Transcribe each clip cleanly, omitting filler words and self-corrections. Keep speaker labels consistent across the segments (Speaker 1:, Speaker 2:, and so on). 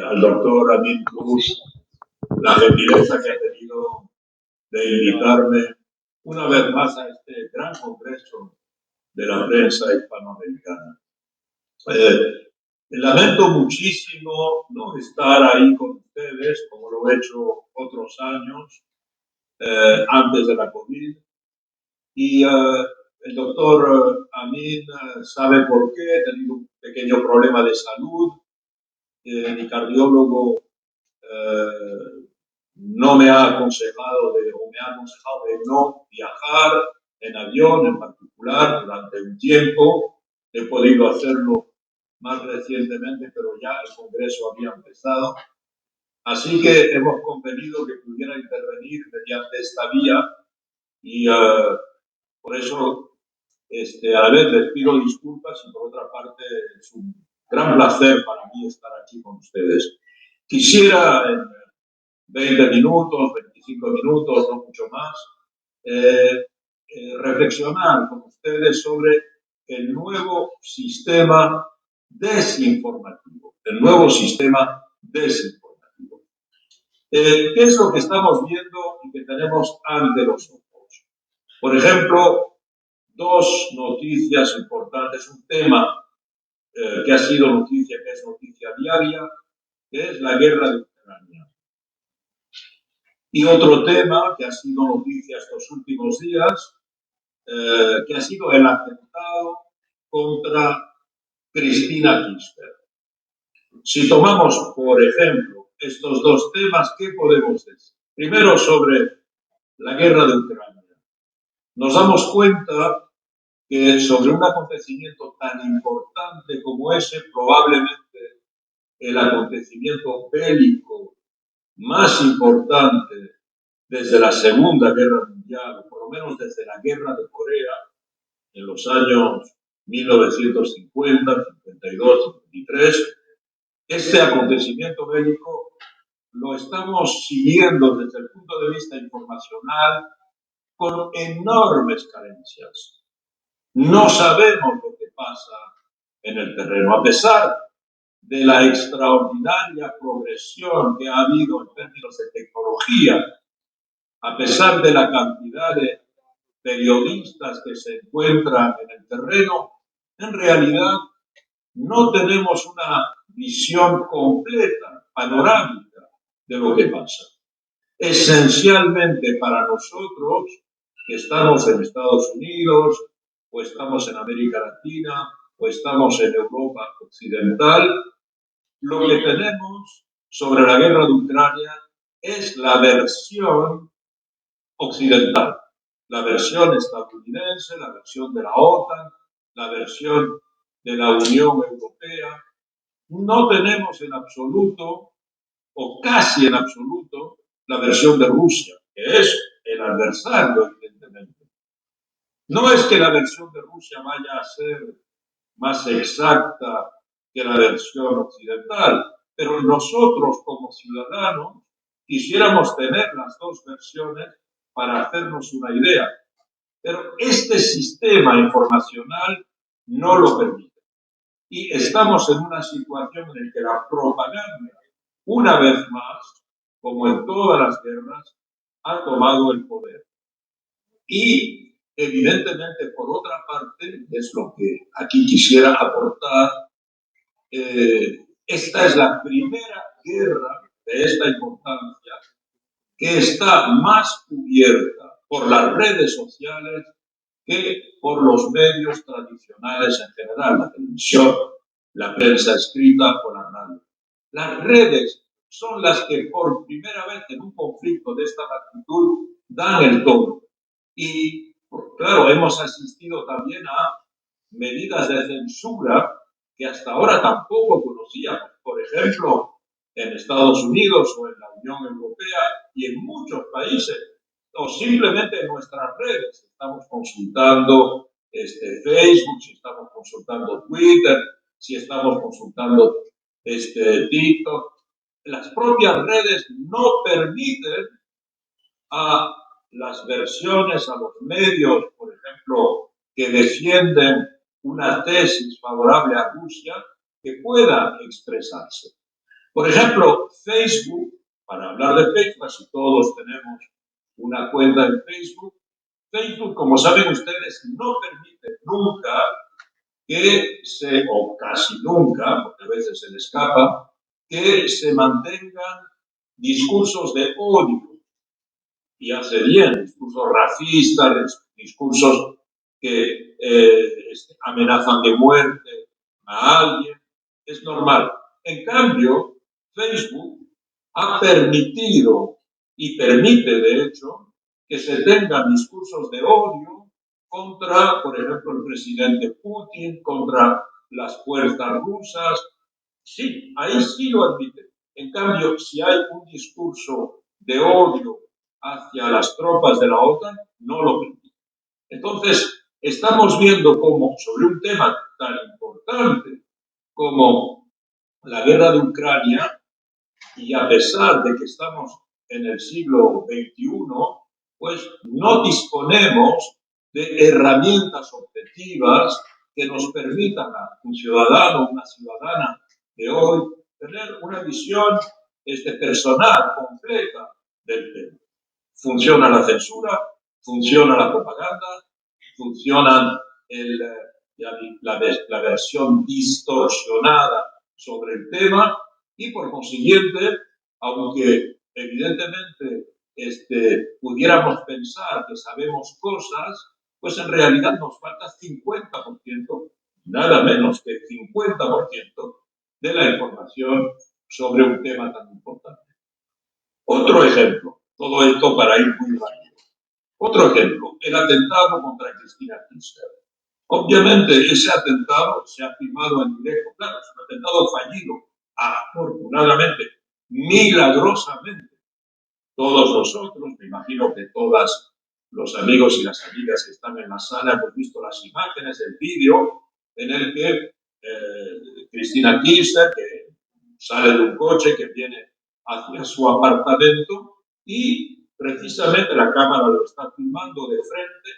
Speaker 1: al doctor Amin Cruz la gentileza que ha tenido de invitarme una vez más a este gran congreso de la prensa hispanoamericana. Lamento muchísimo no estar ahí con ustedes, como lo he hecho otros años, antes de la COVID. Y el doctor Amin sabe por qué. He tenido un pequeño problema de salud. Mi cardiólogo no me ha aconsejado o me ha aconsejado de no viajar en avión en particular durante un tiempo. He podido hacerlo más recientemente, pero ya el Congreso había empezado. Así que hemos convenido que pudiera intervenir mediante esta vía y por eso a la vez les pido disculpas y por otra parte es un gran placer para mí estar aquí con ustedes. Quisiera en 20 minutos, 25 minutos, no mucho más, reflexionar con ustedes sobre el nuevo sistema desinformativo. El nuevo sistema desinformativo. ¿Qué es lo que estamos viendo y que tenemos ante los ojos? Por ejemplo, dos noticias importantes, un tema que ha sido noticia, que es noticia diaria, que es la guerra de Ucrania. Y otro tema que ha sido noticia estos últimos días, que ha sido el atentado contra Cristina Kirchner. Si tomamos, por ejemplo, estos dos temas, ¿qué podemos decir? Primero, sobre la guerra de Ucrania. Nos damos cuenta que sobre un acontecimiento tan importante como ese, probablemente el acontecimiento bélico más importante desde la Segunda Guerra Mundial, o por lo menos desde la Guerra de Corea, en los años 1950, 52, 53, este acontecimiento bélico lo estamos siguiendo desde el punto de vista informacional con enormes carencias. No sabemos lo que pasa en el terreno, a pesar de la extraordinaria progresión que ha habido en términos de tecnología, a pesar de la cantidad de periodistas que se encuentran en el terreno, en realidad no tenemos una visión completa, panorámica de lo que pasa. Esencialmente para nosotros, que estamos en Estados Unidos, o estamos en América Latina, o estamos en Europa Occidental, lo que tenemos sobre la guerra de Ucrania es la versión occidental, la versión estadounidense, la versión de la OTAN, la versión de la Unión Europea. No tenemos en absoluto, o casi en absoluto, la versión de Rusia, que es el adversario, evidentemente. No es que la versión de Rusia vaya a ser más exacta que la versión occidental, pero nosotros como ciudadanos quisiéramos tener las dos versiones para hacernos una idea. Pero este sistema informacional no lo permite. Y estamos en una situación en la que la propaganda, una vez más, como en todas las guerras, ha tomado el poder. Y evidentemente, por otra parte, es lo que aquí quisiera aportar, esta es la primera guerra de esta importancia que está más cubierta por las redes sociales que por los medios tradicionales en general, la televisión, la prensa escrita o la radio. Las redes son las que por primera vez en un conflicto de esta magnitud dan el tono. Y claro, hemos asistido también a medidas de censura que hasta ahora tampoco conocíamos. Por ejemplo, en Estados Unidos o en la Unión Europea y en muchos países, o simplemente en nuestras redes. Estamos consultando Facebook, si estamos consultando Twitter, si estamos consultando TikTok. Las propias redes no permiten a las versiones, a los medios, por ejemplo, que defienden una tesis favorable a Rusia, que puedan expresarse. Por ejemplo, Facebook, para hablar de Facebook, si todos tenemos una cuenta en Facebook, Facebook, como saben ustedes, no permite nunca o casi nunca, porque a veces se le escapa, que se mantengan discursos de odio, y hace bien, discursos racistas, discursos que amenazan de muerte a alguien, es normal. En cambio, Facebook ha permitido y permite, de hecho, que se tengan discursos de odio contra, por ejemplo, el presidente Putin, contra las fuerzas rusas. Sí, ahí sí lo admite. En cambio, si hay un discurso de odio hacia las tropas de la OTAN, no lo permite. Entonces, estamos viendo cómo sobre un tema tan importante como la guerra de Ucrania, y a pesar de que estamos en el siglo XXI, pues no disponemos de herramientas objetivas que nos permitan a un ciudadano, una ciudadana de hoy, tener una visión personal, completa del tema. Funciona la censura, funciona la propaganda, funciona la versión distorsionada sobre el tema y por consiguiente, aunque evidentemente pudiéramos pensar que sabemos cosas, pues en realidad nos falta 50%, nada menos que 50% de la información sobre un tema tan importante. Otro ejemplo, todo esto para ir muy rápido. Otro ejemplo, el atentado contra Cristina Kirchner. Obviamente ese atentado se ha filmado en directo, claro, es un atentado fallido, afortunadamente, milagrosamente. Todos nosotros, me imagino que todos los amigos y las amigas que están en la sala hemos visto las imágenes, el vídeo en el que Cristina Kirchner, que sale de un coche que viene hacia su apartamento y precisamente la cámara lo está filmando de frente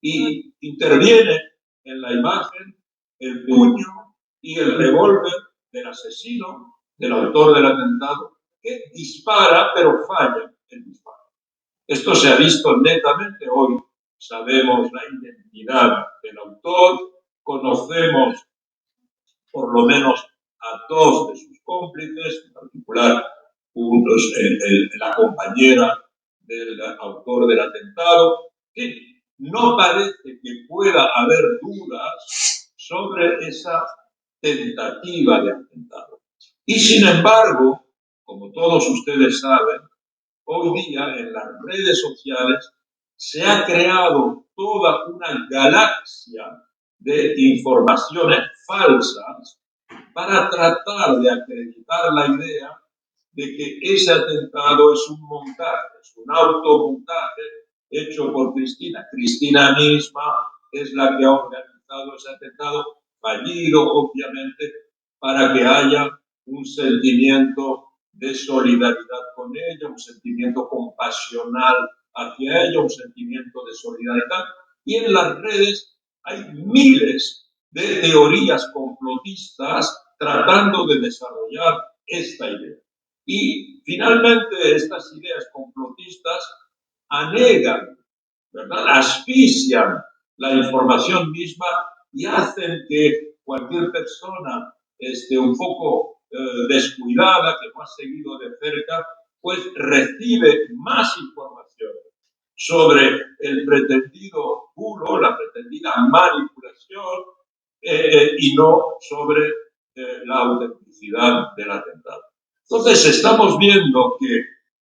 Speaker 1: y interviene en la imagen el puño y el revólver del asesino, del autor del atentado, que dispara pero falla el disparo. Esto se ha visto netamente hoy. Sabemos la identidad del autor, conocemos por lo menos a dos de sus cómplices, en particular la compañera del autor del atentado, que no parece que pueda haber dudas sobre esa tentativa de atentado. Y sin embargo, como todos ustedes saben, hoy día en las redes sociales se ha creado toda una galaxia de informaciones falsas para tratar de acreditar la idea de que ese atentado es un montaje, es un automontaje hecho por Cristina. Cristina misma es la que ha organizado ese atentado fallido, obviamente, para que haya un sentimiento de solidaridad con ella, un sentimiento compasional hacia ella, un sentimiento de solidaridad. Y en las redes hay miles de teorías complotistas tratando de desarrollar esta idea. Y finalmente estas ideas complotistas anegan, ¿verdad? Asfixian la información misma y hacen que cualquier persona un poco descuidada, que no ha seguido de cerca, pues recibe más información sobre el pretendido bulo, la pretendida manipulación, y no sobre la autenticidad del atentado. Entonces, estamos viendo que,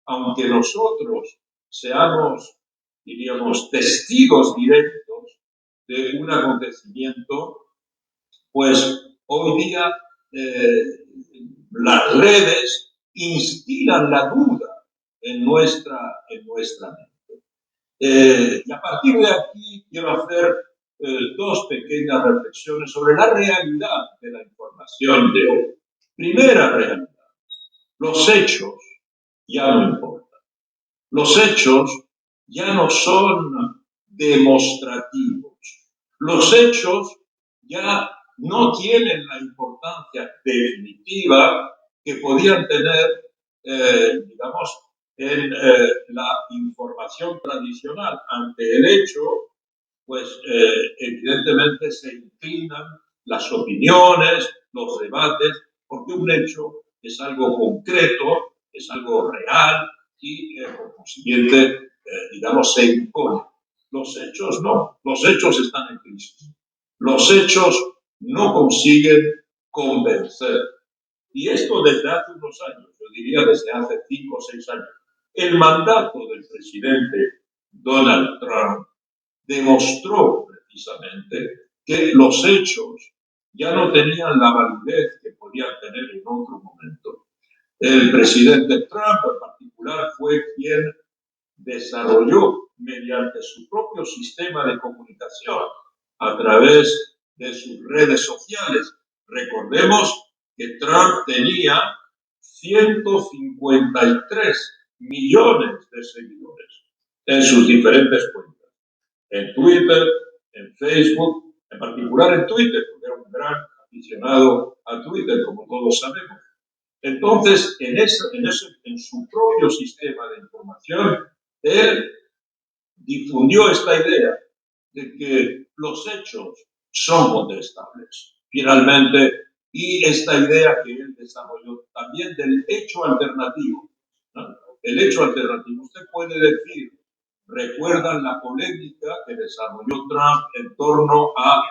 Speaker 1: aunque nosotros seamos, diríamos, testigos directos de un acontecimiento, pues hoy día las redes instilan la duda en nuestra mente. Y a partir de aquí quiero hacer dos pequeñas reflexiones sobre la realidad de la información de hoy. Primera realidad. Los hechos ya no importan. Los hechos ya no son demostrativos. Los hechos ya no tienen la importancia definitiva que podían tener, digamos, en la información tradicional ante el hecho, pues evidentemente se inclinan las opiniones, los debates, porque un hecho es algo concreto, es algo real y por consiguiente, digamos, se impone. Los hechos no, los hechos están en crisis. Los hechos no consiguen convencer. Y esto desde hace unos años, yo diría desde hace 5 o 6 años. El mandato del presidente Donald Trump demostró precisamente que los hechos ya no tenían la validez que podían tener en otro momento. El presidente Trump en particular fue quien desarrolló mediante su propio sistema de comunicación a través de sus redes sociales. Recordemos que Trump tenía 153 millones de seguidores en sus diferentes cuentas, en Twitter, en Facebook, en particular en Twitter, porque era un gran aficionado a Twitter, como todos sabemos. Entonces, en su propio sistema de información, él difundió esta idea de que los hechos son contestables, finalmente, y esta idea que él desarrolló también del hecho alternativo, ¿no? El hecho alternativo, usted puede decir, recuerdan la polémica que desarrolló Trump en torno a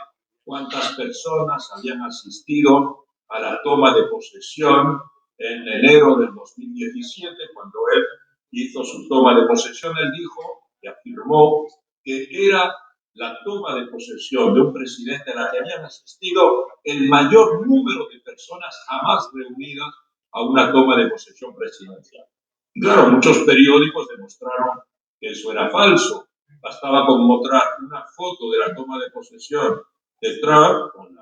Speaker 1: cuántas personas habían asistido a la toma de posesión en enero del 2017, cuando él hizo su toma de posesión. Él dijo y afirmó que era la toma de posesión de un presidente a la que habían asistido el mayor número de personas jamás reunidas a una toma de posesión presidencial. Y claro, muchos periódicos demostraron que eso era falso. Bastaba con mostrar una foto de la toma de posesión de Trump con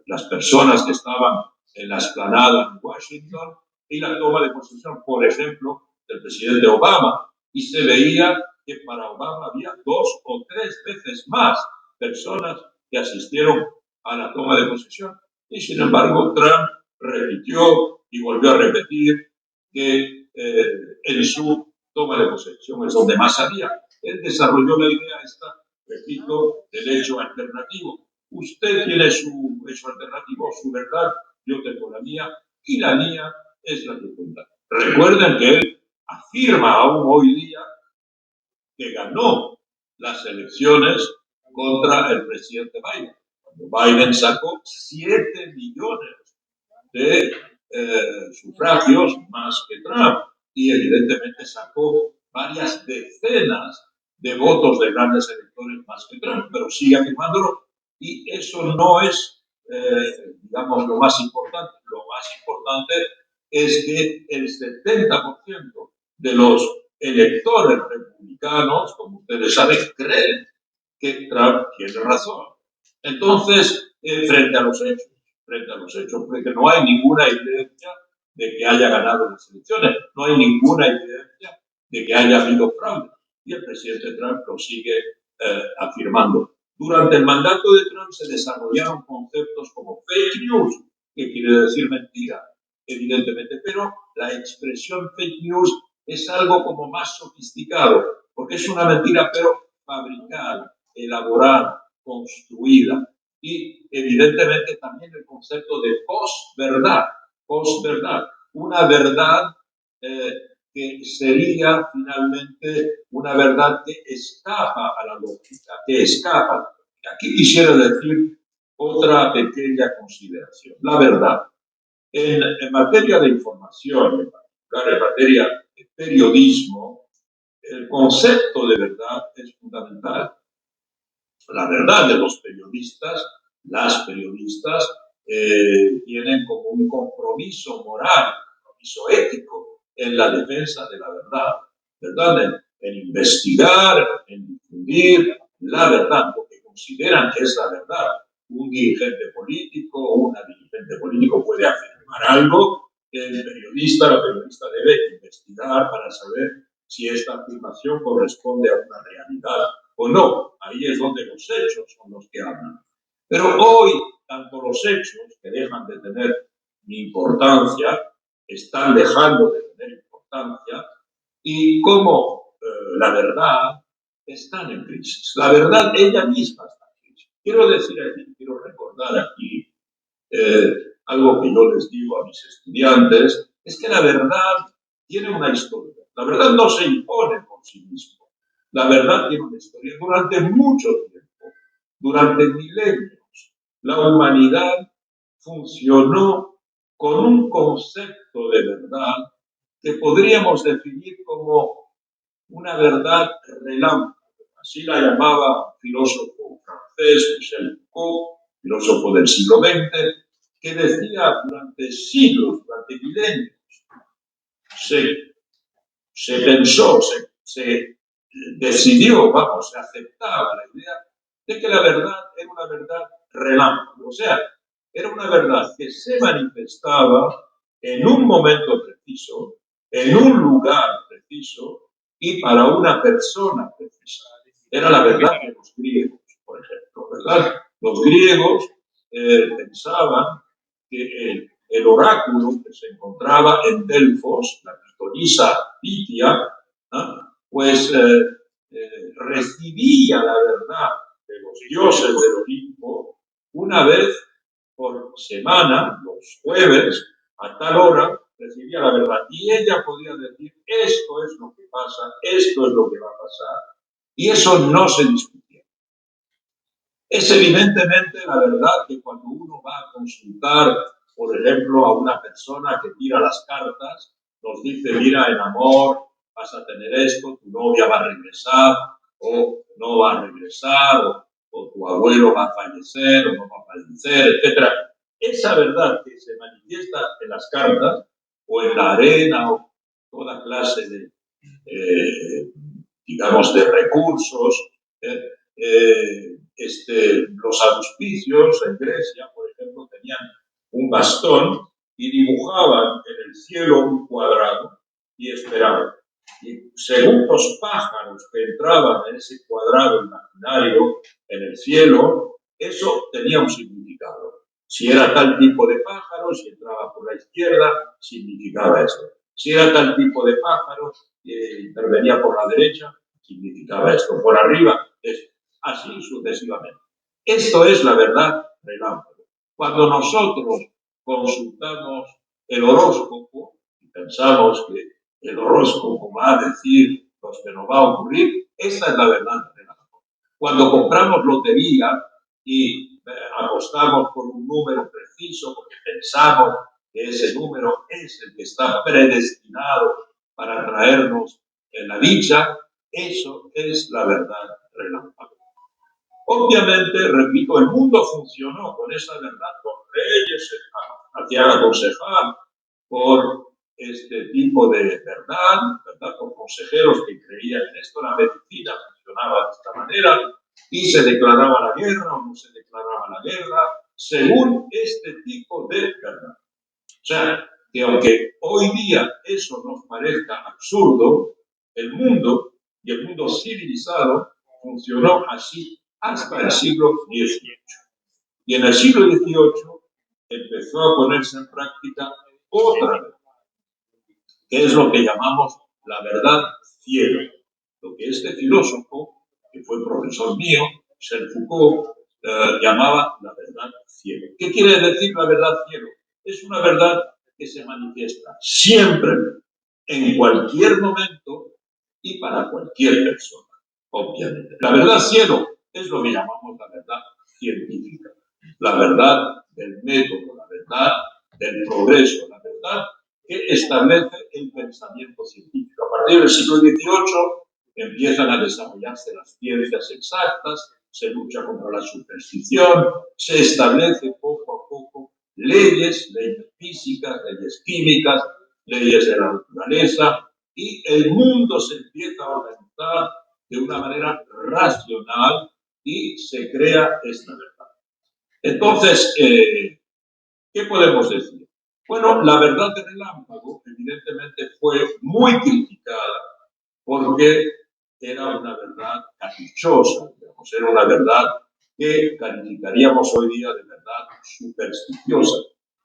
Speaker 1: las personas que estaban en la explanada en Washington y la toma de posesión, por ejemplo, del presidente Obama, y se veía que para Obama había 2 o 3 veces más personas que asistieron a la toma de posesión. Y sin embargo, Trump repitió y volvió a repetir que en su toma de posesión es donde más había. Él desarrolló la idea esta, repito, del hecho alternativo. Usted tiene su hecho alternativo, su verdad, yo tengo la mía, y la mía es la que cuenta. Recuerden que él afirma aún hoy día que ganó las elecciones contra el presidente Biden. Cuando Biden sacó 7 millones de sufragios más que Trump y evidentemente sacó varias decenas de votos de grandes electores más que Trump, pero sigue afirmándolo y eso no es, digamos, lo más importante. Lo más importante es que el 70% de los electores republicanos, como ustedes saben, creen que Trump tiene razón. Entonces, frente a los hechos, porque no hay ninguna evidencia de que haya ganado las elecciones, no hay ninguna evidencia de que haya habido fraude. Y el presidente Trump lo sigue afirmando. Durante el mandato de Trump se desarrollaron conceptos como fake news, que quiere decir mentira, evidentemente, pero la expresión fake news es algo como más sofisticado, porque es una mentira, pero fabricada, elaborada, construida. Y evidentemente también el concepto de posverdad, una verdad que sería finalmente una verdad que escapa a la lógica, que escapa. Aquí quisiera decir otra pequeña consideración. La verdad. En materia de información, en particular en materia de periodismo, el concepto de verdad es fundamental. La verdad de los periodistas, las periodistas, tienen como un compromiso moral, un compromiso ético en la defensa de la verdad en investigar, en difundir la verdad, lo que consideran que es la verdad. Un dirigente político o una dirigente político puede afirmar algo, la periodista debe investigar para saber si esta afirmación corresponde a una realidad o no. Ahí es donde los hechos son los que hablan. Pero hoy, tanto los hechos, que dejan de tener importancia, están dejando de tener importancia, y cómo la verdad está en crisis. La verdad ella misma está en crisis. Quiero decir aquí, quiero recordar aquí algo que yo les digo a mis estudiantes, es que la verdad tiene una historia. La verdad no se impone por sí misma. La verdad tiene una historia. Durante mucho tiempo, durante milenios, la humanidad funcionó con un concepto de verdad que podríamos definir como una verdad relámpago. Así la llamaba un filósofo francés, Michel Foucault, filósofo del siglo XX, que decía durante siglos, durante milenios, se pensó, se decidió, vamos, se aceptaba la idea de que la verdad era una verdad relámpago. O sea, era una verdad que se manifestaba en un momento preciso, en un lugar preciso y para una persona precisa. Era la verdad de los griegos, por ejemplo, ¿verdad? Los griegos pensaban que el oráculo que se encontraba en Delfos, la pitonisa Pitia, ¿no? Pues recibía la verdad de los dioses del Olimpo una vez por semana, los jueves, a tal hora, recibía la verdad. Y ella podía decir, esto es lo que pasa, esto es lo que va a pasar. Y eso no se discutía. Es evidentemente la verdad que cuando uno va a consultar, por ejemplo, a una persona que tira las cartas, nos dice, mira, en amor vas a tener esto, tu novia va a regresar, o no va a regresar, o tu abuelo va a fallecer, o no va a fallecer, etc. Esa verdad que se manifiesta en las cartas, o en la arena, o toda clase de, digamos, de recursos, los auspicios en Grecia, por ejemplo, tenían un bastón y dibujaban en el cielo un cuadrado y esperaban. Y según los pájaros que entraban en ese cuadrado imaginario en el cielo, eso tenía un significado. Si era tal tipo de pájaro, si entraba por la izquierda, significaba esto. Si era tal tipo de pájaro, intervenía por la derecha, significaba esto. Por arriba, esto. Así sucesivamente. Esto es la verdad relámpago. Cuando nosotros consultamos el horóscopo y pensamos que el horóscopo va a decir lo que nos va a ocurrir, esta es la verdad relámpago. Cuando compramos lotería y apostamos por un número preciso porque pensamos que ese número es el que está predestinado para traernos en la dicha, eso es la verdad relámpago. Obviamente, repito, el mundo funcionó con esa verdad, los reyes se hacían aconsejar por este tipo de verdad, por consejeros que creían en esto. La medicina funcionaba de esta manera y se declaraba la guerra o no se declaraba la guerra según este tipo de verdad. O sea, que aunque hoy día eso nos parezca absurdo, el mundo y el mundo civilizado funcionó así hasta el siglo XVIII. Y en el siglo XVIII empezó a ponerse en práctica otra verdad, que es lo que llamamos la verdad cielo. Lo que este filósofo, que fue profesor mío, Michel Foucault, llamaba la verdad cielo. ¿Qué quiere decir la verdad cielo? Es una verdad que se manifiesta siempre, en cualquier momento y para cualquier persona, obviamente. La verdad cielo es lo que llamamos la verdad científica, la verdad del método, la verdad del progreso, la verdad que establece el pensamiento científico. A partir del siglo XVIII empiezan a desarrollarse las ciencias exactas, se lucha contra la superstición, se establece poco a poco leyes físicas, leyes químicas, leyes de la naturaleza, y el mundo se empieza a organizar de una manera racional y se crea esta verdad. Entonces, ¿qué podemos decir? Bueno, la verdad del relámpago evidentemente fue muy criticada porque era una verdad caprichosa, digamos, era una verdad que calificaríamos hoy día de verdad supersticiosa.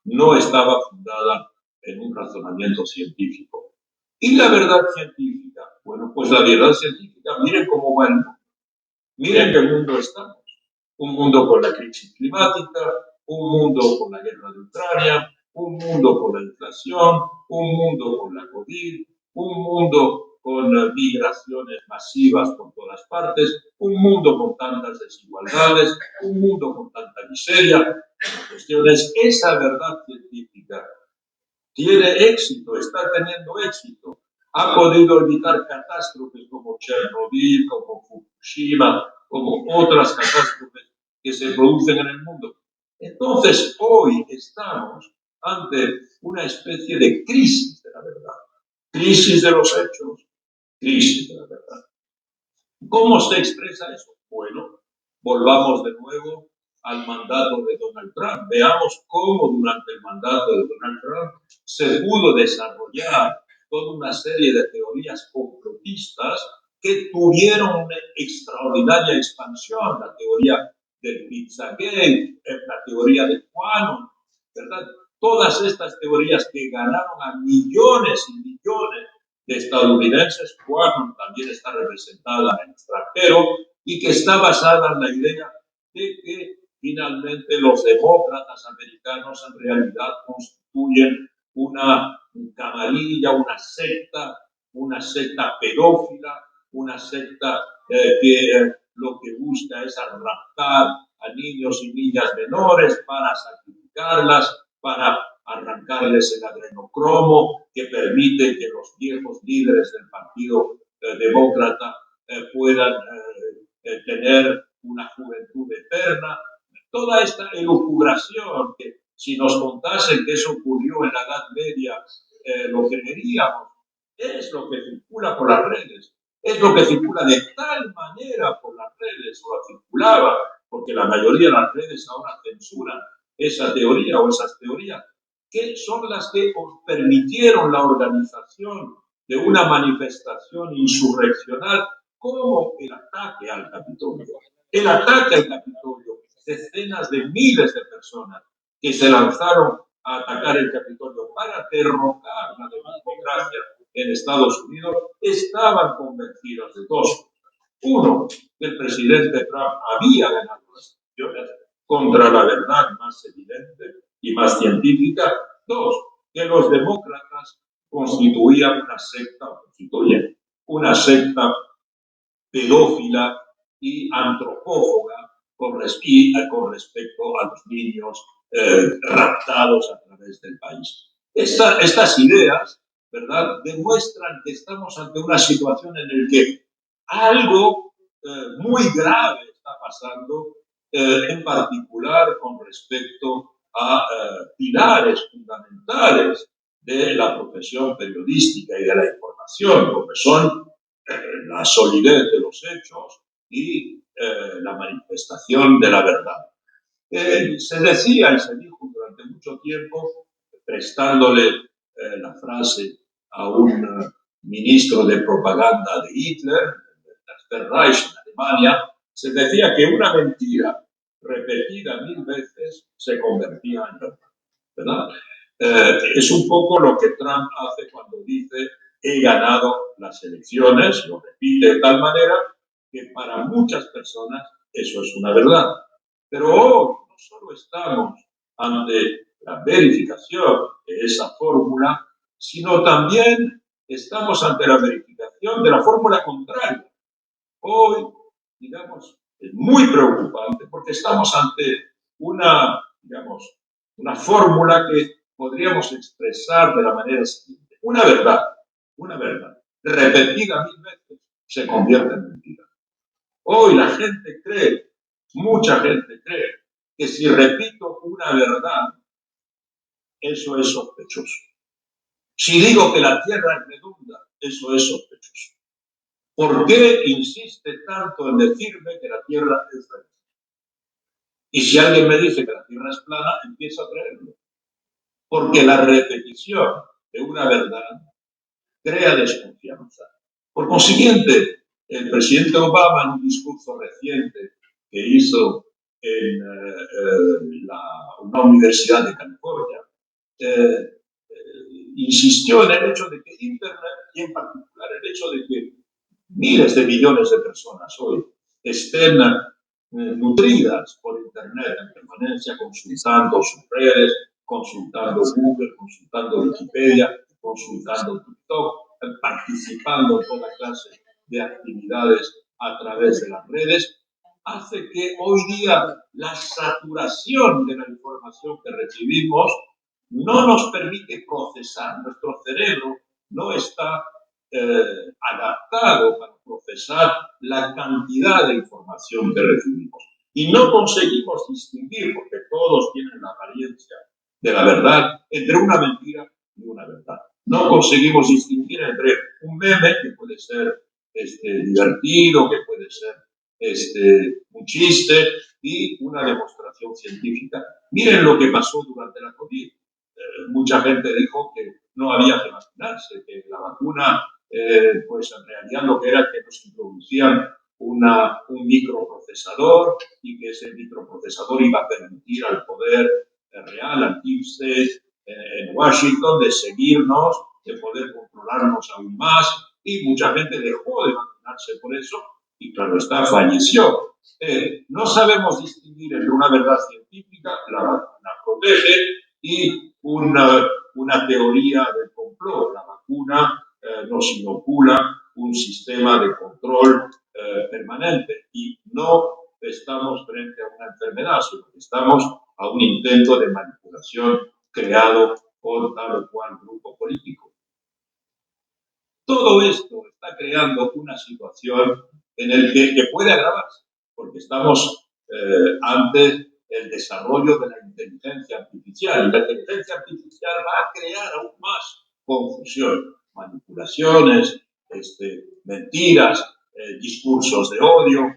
Speaker 1: no estaba fundada en un razonamiento científico. ¿Y la verdad científica? Bueno, pues la verdad científica, miren cómo va el mundo. Miren qué mundo estamos. Un mundo con la crisis climática, un mundo con la guerra de Ucrania, un mundo con la inflación, un mundo con la COVID, un mundo con migraciones masivas por todas partes, un mundo con tantas desigualdades, un mundo con tanta miseria. La cuestión es, esa verdad científica tiene éxito, está teniendo éxito. Ha podido evitar catástrofes como Chernobyl, como Fukushima, como otras catástrofes que se producen en el mundo. Entonces, hoy estamos ante una especie de crisis de la verdad, crisis de los hechos, crisis de la verdad. ¿Cómo se expresa eso? Bueno, volvamos de nuevo al mandato de Donald Trump. Veamos cómo durante el mandato de Donald Trump se pudo desarrollar toda una serie de teorías complotistas que tuvieron una extraordinaria expansión. La teoría del Pizzagate, la teoría de Quanon, ¿verdad? Todas estas teorías que ganaron a millones y millones de estadounidenses. Quanon también está representada en el extranjero y que está basada en la idea de que finalmente los demócratas americanos en realidad constituyen una camarilla, una secta pedófila, una secta que lo que busca es raptar a niños y niñas menores para sacrificarlas, para arrancarles el adrenocromo, que permite que los viejos líderes del Partido Demócrata puedan tener una juventud eterna. Toda esta elucubración, que si nos contasen que eso ocurrió en la Edad Media, lo creeríamos, es lo que circula por las redes, es lo que circula de tal manera por las redes, o la circulaba, porque la mayoría de las redes ahora censuran esa teoría o esas teorías, que son las que permitieron la organización de una manifestación insurreccional como el ataque al Capitolio. El ataque al Capitolio, decenas de miles de personas que se lanzaron a atacar el Capitolio para derrocar la democracia en Estados Unidos, estaban convencidos de dos cosas. Uno, que el presidente Trump había ganado las elecciones contra la verdad más evidente y más científica. Dos, que los demócratas constituían una secta, o constituyen una secta pedófila y antropófaga con respecto a los niños raptados a través del país. Estas ideas, ¿verdad?, demuestran que estamos ante una situación en la que algo muy grave está pasando, en particular con respecto a pilares fundamentales de la profesión periodística y de la información, como son la solidez de los hechos y la manifestación de la verdad. Se decía y se dijo durante mucho tiempo, prestándole la frase a un ministro de propaganda de Hitler, del Tercer Reich en Alemania, se decía que una mentira repetida 1000 veces se convertía en verdad, ¿verdad? Es un poco lo que Trump hace cuando dice he ganado las elecciones, lo repite de tal manera que para muchas personas eso es una verdad. Pero hoy no solo estamos ante la verificación de esa fórmula, sino también estamos ante la verificación de la fórmula contraria. Hoy, digamos, es muy preocupante porque estamos ante una fórmula que podríamos expresar de la manera siguiente. Una verdad, repetida 1000 veces, se convierte en mentira. Hoy la gente cree, mucha gente cree, que si repito una verdad, eso es sospechoso. Si digo que la Tierra es redonda, eso es sospechoso. ¿Por qué insiste tanto en decirme que la Tierra es redonda? Y si alguien me dice que la Tierra es plana, empiezo a creerlo. Porque la repetición de una verdad crea desconfianza. Por consiguiente, el presidente Obama, en un discurso reciente que hizo en una universidad de California, insistió en el hecho de que Internet, y en particular el hecho de que miles de millones de personas hoy estén nutridas por Internet en permanencia, consultando sus redes, consultando Google, consultando Wikipedia, consultando TikTok, participando en toda clase de actividades a través de las redes, hace que hoy día la saturación de la información que recibimos no nos permite procesar. Nuestro cerebro no está adaptado para procesar la cantidad de información que recibimos. Y no conseguimos distinguir, porque todos tienen la apariencia de la verdad, entre una mentira y una verdad. No conseguimos distinguir entre un meme, que puede ser divertido, que puede ser un chiste, y una demostración científica. Miren lo que pasó durante la COVID. Mucha gente dijo que no había que vacunarse, que la vacuna, pues en realidad lo que era que nos introducían un microprocesador y que ese microprocesador iba a permitir al poder real, al Deep State en Washington, de seguirnos, de poder controlarnos aún más, y mucha gente dejó de vacunarse por eso y claro está, falleció. No sabemos distinguir entre una verdad científica, la vacuna protege, y una teoría del complot. La vacuna nos inocula un sistema de control permanente y no estamos frente a una enfermedad, sino que estamos a un intento de manipulación creado por tal o cual grupo político. Todo esto está creando una situación en la que puede agravarse, porque estamos ante el desarrollo de la inteligencia artificial. Y la inteligencia artificial va a crear aún más confusión, manipulaciones, mentiras, discursos de odio,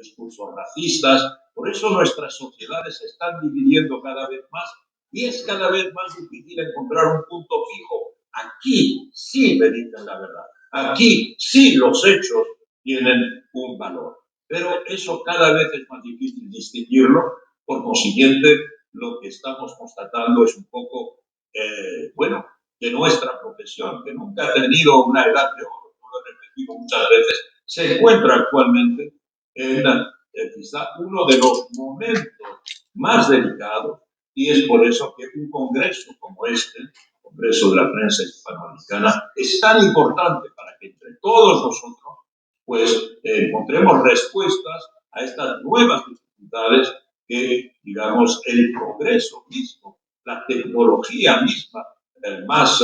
Speaker 1: discursos racistas. Por eso nuestras sociedades se están dividiendo cada vez más y es cada vez más difícil encontrar un punto fijo. Aquí sí me dicen la verdad. Aquí sí los hechos tienen un valor. Pero eso cada vez es más difícil distinguirlo. Por consiguiente, lo que estamos constatando es un poco, bueno, de nuestra profesión, que nunca ha tenido una edad de oro, como lo he repetido muchas veces, se encuentra actualmente en quizá uno de los momentos más delicados, y es por eso que un congreso como este, el Congreso de la Prensa Hispanoamericana, es tan importante para que entre todos nosotros pues encontremos respuestas a estas nuevas dificultades que, digamos, el progreso mismo, la tecnología misma más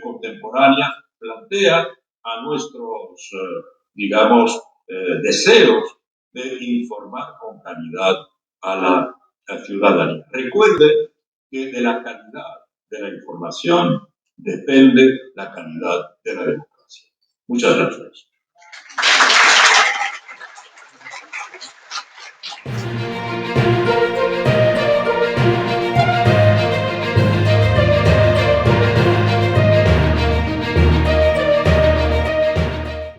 Speaker 1: contemporánea plantea a nuestros, digamos, deseos de informar con calidad a la ciudadanía. Recuerden que de la calidad de la información depende la calidad de la democracia. Muchas gracias.